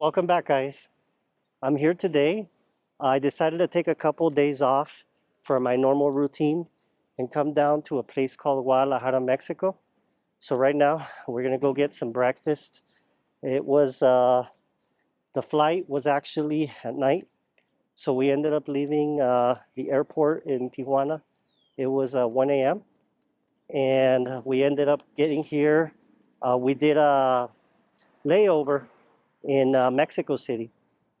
Welcome back, guys. I'm here today. I decided to take a couple days off from my normal routine and come down to a place called Guadalajara, Mexico. So right now we're gonna go get some breakfast. It was the flight was actually at night, so we ended up leaving the airport in Tijuana. It was 1 a.m. and we ended up getting here. We did a layover in Mexico City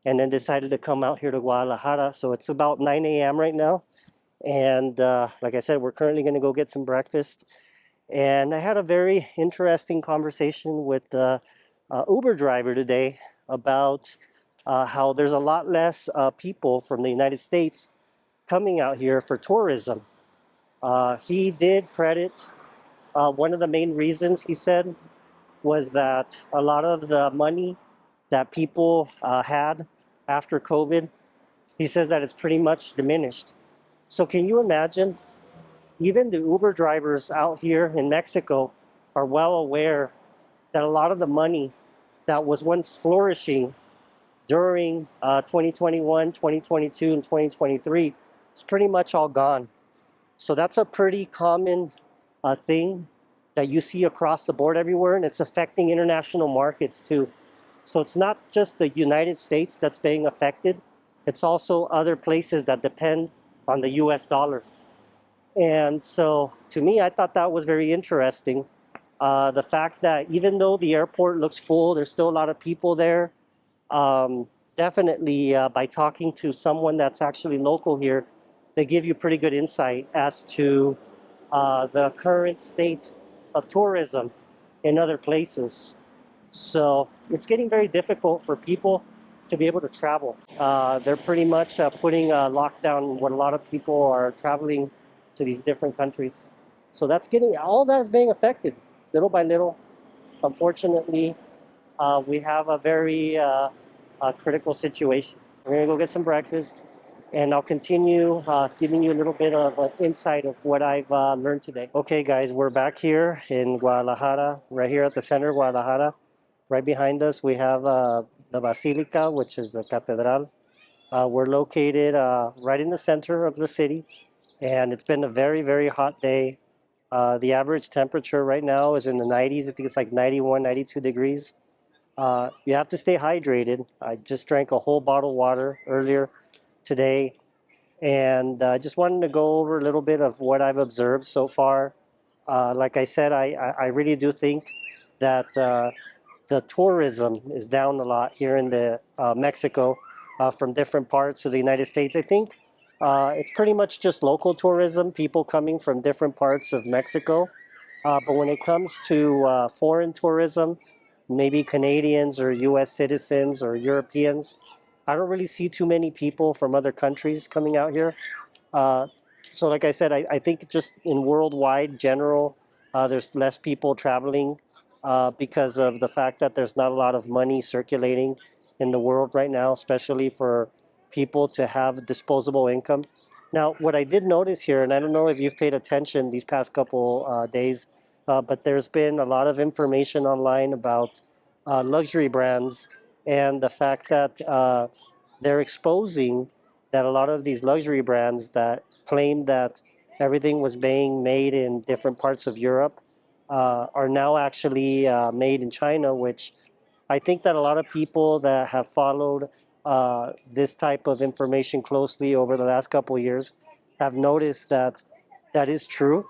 and then decided to come out here to Guadalajara. So it's about 9 a.m. right now. And like I said, we're currently going to go get some breakfast. And I had a very interesting conversation with the Uber driver today about how there's a lot less people from the United States coming out here for tourism. He did credit one of the main reasons he said was that a lot of the money that people had after COVID, he says that it's pretty much diminished. So can you imagine? Even the Uber drivers out here in Mexico are well aware that a lot of the money that was once flourishing during 2021, 2022, and 2023 is pretty much all gone. So that's a pretty common thing that you see across the board everywhere, and it's affecting international markets too. So it's not just the United States that's being affected, it's also other places that depend on the US dollar. And so to me, I thought that was very interesting. The fact that even though the airport looks full, there's still a lot of people there. Definitely by talking to someone that's actually local here, they give you pretty good insight as to the current state of tourism in other places. So it's getting very difficult for people to be able to travel. They're pretty much putting a lockdown when a lot of people are traveling to these different countries. So that's getting, all that is being affected little by little. Unfortunately, we have a very critical situation. We're gonna go get some breakfast and I'll continue giving you a little bit of an insight of what I've learned today. Okay guys, we're back here in Guadalajara, right here at the center of Guadalajara. Right behind us, we have the Basilica, which is the Cathedral. We're located right in the center of the city, and it's been a very, very hot day. The average temperature right now is in the 90s. I think it's like 91, 92 degrees. You have to stay hydrated. I just drank a whole bottle of water earlier today, and I just wanted to go over a little bit of what I've observed so far. Like I said, I really do think that the tourism is down a lot here in the Mexico from different parts of the United States. I think it's pretty much just local tourism, people coming from different parts of Mexico. But when it comes to foreign tourism, maybe Canadians or US citizens or Europeans, I don't really see too many people from other countries coming out here. Uh, so like I said, I think just in worldwide general, there's less people traveling because of the fact that there's not a lot of money circulating in the world right now, especially for people to have disposable income. Now, what I did notice here, and I don't know if you've paid attention these past couple days, but there's been a lot of information online about luxury brands and the fact that they're exposing that a lot of these luxury brands that claim that everything was being made in different parts of Europe are now actually made in China, which I think that a lot of people that have followed this type of information closely over the last couple of years have noticed that that is true.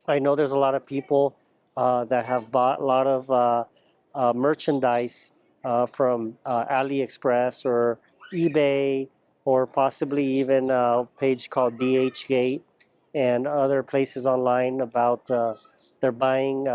I know there's a lot of people that have bought a lot of merchandise from AliExpress or eBay or possibly even a page called DHgate and other places online about they're buying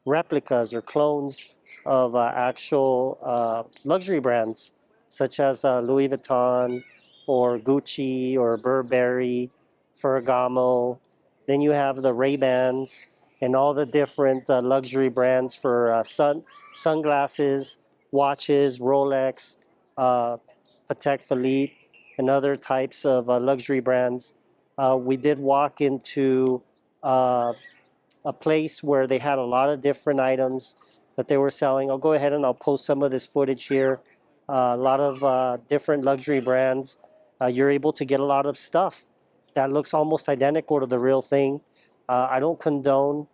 replicas or clones of actual luxury brands such as Louis Vuitton or Gucci or Burberry, Ferragamo. Then you have the Ray-Bans and all the different luxury brands for sunglasses, watches, Rolex, Patek Philippe, and other types of luxury brands. We did walk into a place where they had a lot of different items that they were selling. I'll go ahead and I'll post some of this footage here. A lot of different luxury brands. You're able to get a lot of stuff that looks almost identical to the real thing. I don't condone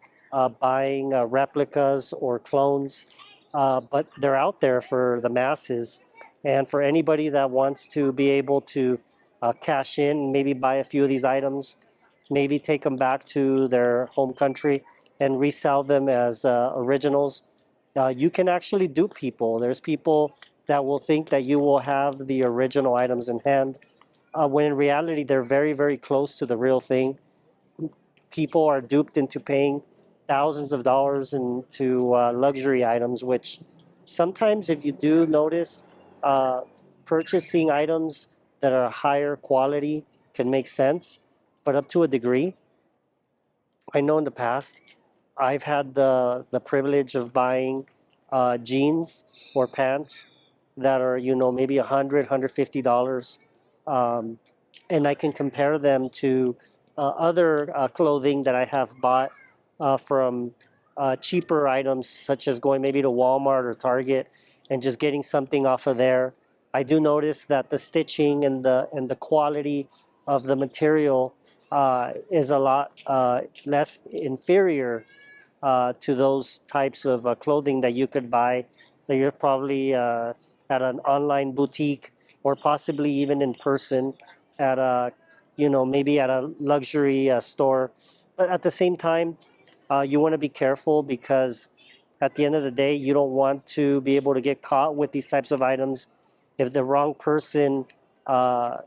buying replicas or clones, but they're out there for the masses. And for anybody that wants to be able to cash in, maybe buy a few of these items, maybe take them back to their home country and resell them as originals. You can actually dupe people. There's people that will think that you will have the original items in hand, when in reality they're very, very close to the real thing. People are duped into paying thousands of dollars into luxury items, which sometimes, if you do notice, uh, purchasing items that are higher quality can make sense, but up to a degree. I know in the past I've had the privilege of buying jeans or pants that are, you know, maybe $100, $150, um, and I can compare them to other clothing that I have bought from cheaper items, such as going maybe to Walmart or Target and just getting something off of there. I do notice that the stitching and the quality of the material is a lot less inferior to those types of clothing that you could buy, that you're probably at an online boutique or possibly even in person at a, you know, maybe at a luxury store. But at the same time, you want to be careful, because at the end of the day, you don't want to be able to get caught with these types of items. If the wrong person,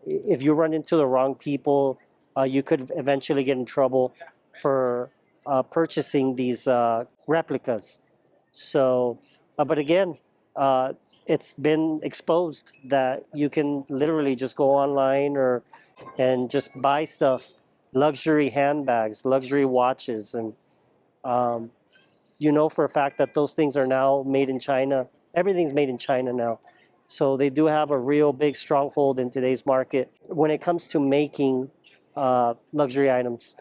if you run into the wrong people, you could eventually get in trouble for purchasing these replicas. So, but again, uh, it's been exposed that you can literally just go online or and just buy stuff, luxury handbags, luxury watches, and um, you know for a fact that those things are now made in China. Everything's made in China now. So they do have a real big stronghold in today's market when it comes to making luxury items.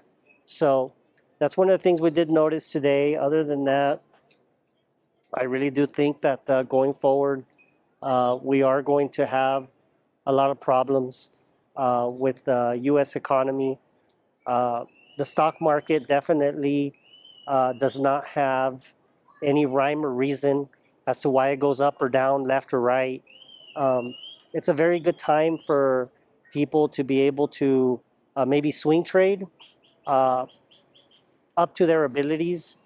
So that's one of the things we did notice today. Other than that, I really do think that going forward, we are going to have a lot of problems with the U.S. economy. Uh, the stock market definitely does not have any rhyme or reason as to why it goes up or down, left or right. Um, it's a very good time for people to be able to maybe swing trade uh, up to their abilities.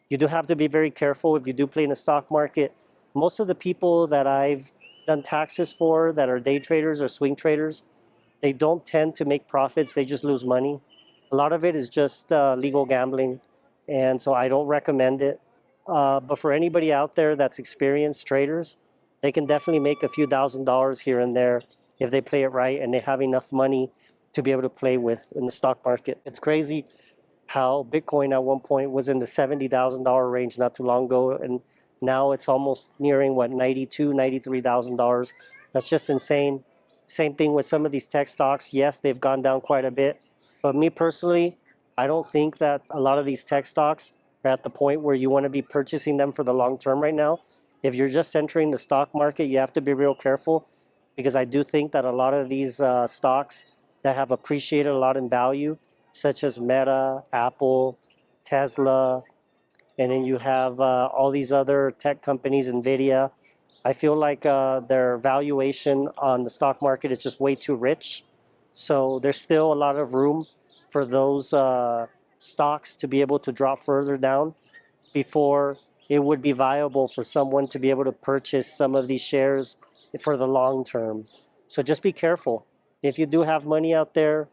You do have to be very careful if you do play in the stock market. Most of the people that I've done taxes for that are day traders or swing traders, they don't tend to make profits, they just lose money. A lot of it is just legal gambling, and so I don't recommend it. But for anybody out there that's experienced traders, they can definitely make a few $1,000s here and there if they play it right and they have enough money to be able to play with in the stock market. It's crazy how Bitcoin at one point was in the $70,000 range not too long ago, and now it's almost nearing what, $92,000, $93,000. That's just insane. Same thing with some of these tech stocks. Yes, they've gone down quite a bit, but me personally, I don't think that a lot of these tech stocks are at the point where you want to be purchasing them for the long term right now. If you're just entering the stock market, you have to be real careful, because I do think that a lot of these stocks that have appreciated a lot in value, such as Meta, Apple, Tesla, and then you have all these other tech companies, NVIDIA. I feel like their valuation on the stock market is just way too rich. So there's still a lot of room for those stocks to be able to drop further down before it would be viable for someone to be able to purchase some of these shares for the long term. So just be careful. If you do have money out there,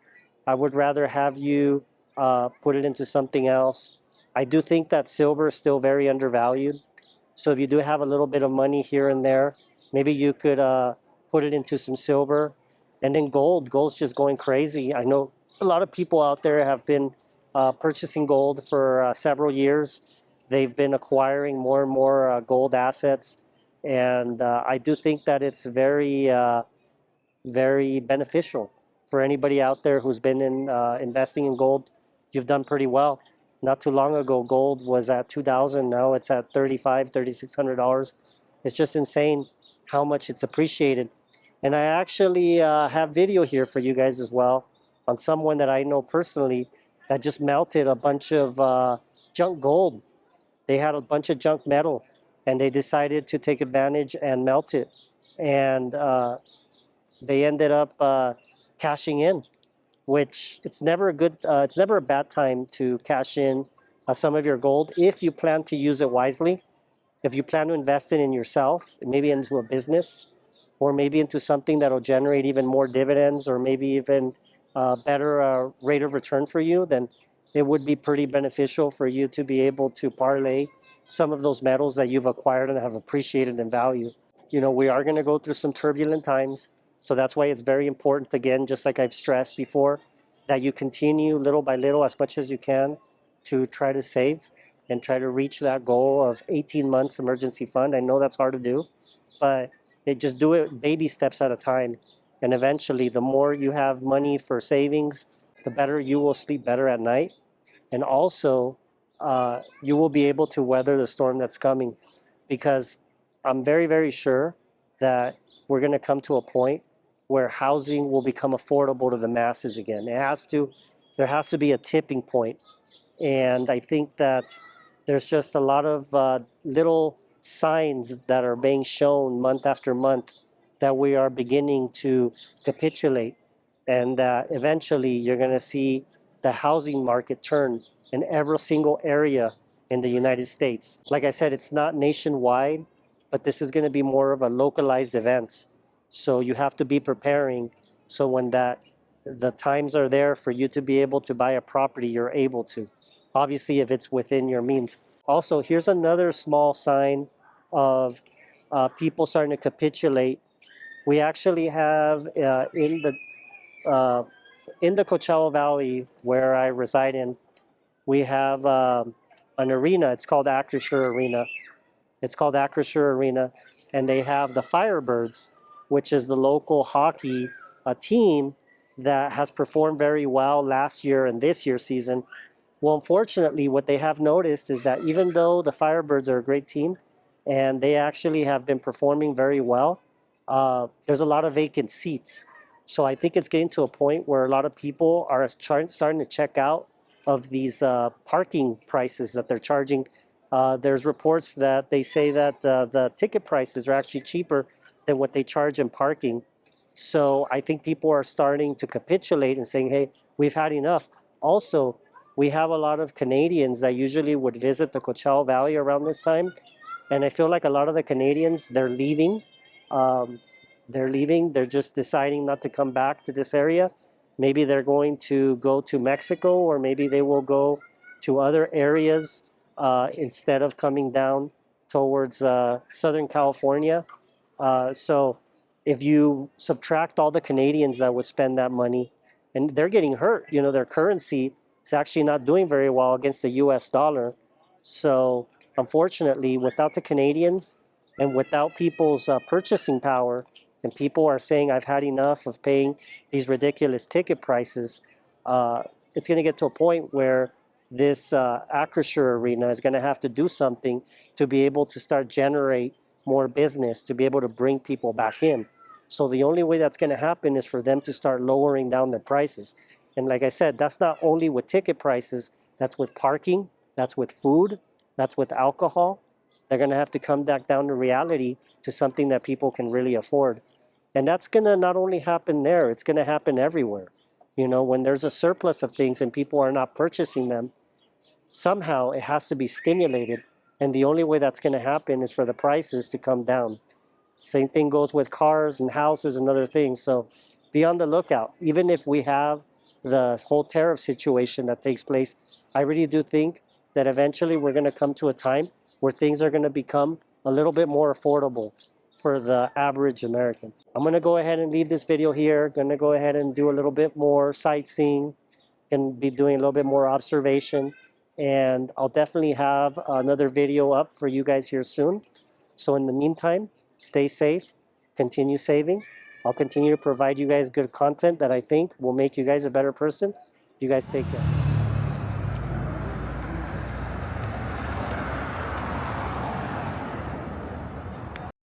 I would rather have you put it into something else. I do think that silver is still very undervalued. So if you do have a little bit of money here and there, maybe you could put it into some silver. And then gold. Gold's just going crazy. I know a lot of people out there have been purchasing gold for several years. They've been acquiring more and more gold assets. And I do think that it's very beneficial for anybody out there who's been investing in gold. You've done pretty well. Not too long ago, gold was at $2,000. Now it's at $3,500, $3,600. It's just insane how much it's appreciated. And I actually have video here for you guys as well on someone that I know personally that just melted a bunch of junk gold. They had a bunch of junk metal, and they decided to take advantage and melt it. And they ended up cashing in, which it's never a good, it's never a bad time to cash in some of your gold if you plan to use it wisely. If you plan to invest it in yourself, maybe into a business, or maybe into something that'll generate even more dividends, or maybe even better rate of return for you, then it would be pretty beneficial for you to be able to parlay some of those metals that you've acquired and have appreciated in value. You know, we are going to go through some turbulent times. So that's why it's very important, again, just like I've stressed before, that you continue little by little as much as you can to try to save and try to reach that goal of 18 months emergency fund. I know that's hard to do, but just do it baby steps at a time. And eventually, the more you have money for savings, the better you will sleep better at night. And also, you will be able to weather the storm that's coming, because I'm very, very sure that we're going to come to a point where housing will become affordable to the masses again. There has to be a tipping point. And I think that there's just a lot of little signs that are being shown month after month that we are beginning to capitulate, and that eventually you're going to see the housing market turn in every single area in the United States. Like I said, it's not nationwide, but this is going to be more of a localized event. So you have to be preparing, so when the times are there for you to be able to buy a property, you're able to. Obviously, if it's within your means. Also, here's another small sign of people starting to capitulate. We actually have in the Coachella Valley, where I reside in, we have an arena. It's called Acrisure Arena. It's called Acrisure Arena, and they have the Firebirds, which is the local hockey team that has performed very well last year and this year's season. Well, unfortunately, what they have noticed is that even though the Firebirds are a great team and they actually have been performing very well, there's a lot of vacant seats. So I think it's getting to a point where a lot of people are starting to check out of these parking prices that they're charging. There's reports that they say that the ticket prices are actually cheaper than what they charge in parking. So I think people are starting to capitulate and saying, hey, we've had enough. Also, we have a lot of Canadians that usually would visit the Coachella Valley around this time. And I feel like a lot of the Canadians, they're leaving. They're just deciding not to come back to this area. Maybe they're going to go to Mexico, or maybe they will go to other areas instead of coming down towards Southern California. So if you subtract all the Canadians that would spend that money, and they're getting hurt, you know, their currency is actually not doing very well against the US dollar. So unfortunately, without the Canadians and without people's purchasing power, and people are saying, I've had enough of paying these ridiculous ticket prices, it's going to get to a point where this Acrisure Arena is going to have to do something to be able to start generate more business, to be able to bring people back in. So the only way that's going to happen is for them to start lowering down their prices. And like I said, that's not only with ticket prices, that's with parking, that's with food, that's with alcohol. They're going to have to come back down to reality, to something that people can really afford. And that's going to not only happen there, it's going to happen everywhere. You know, when there's a surplus of things and people are not purchasing them, somehow it has to be stimulated. And the only way that's going to happen is for the prices to come down. Same thing goes with cars and houses and other things. So be on the lookout. Even if we have the whole tariff situation that takes place, I really do think that eventually we're going to come to a time where things are going to become a little bit more affordable for the average American. I'm going to go ahead and leave this video here. Going to go ahead and do a little bit more sightseeing and be doing a little bit more observation. And I'll definitely have another video up for you guys here soon. So in the meantime, stay safe, continue saving. I'll continue to provide you guys good content that I think will make you guys a better person. You guys take care.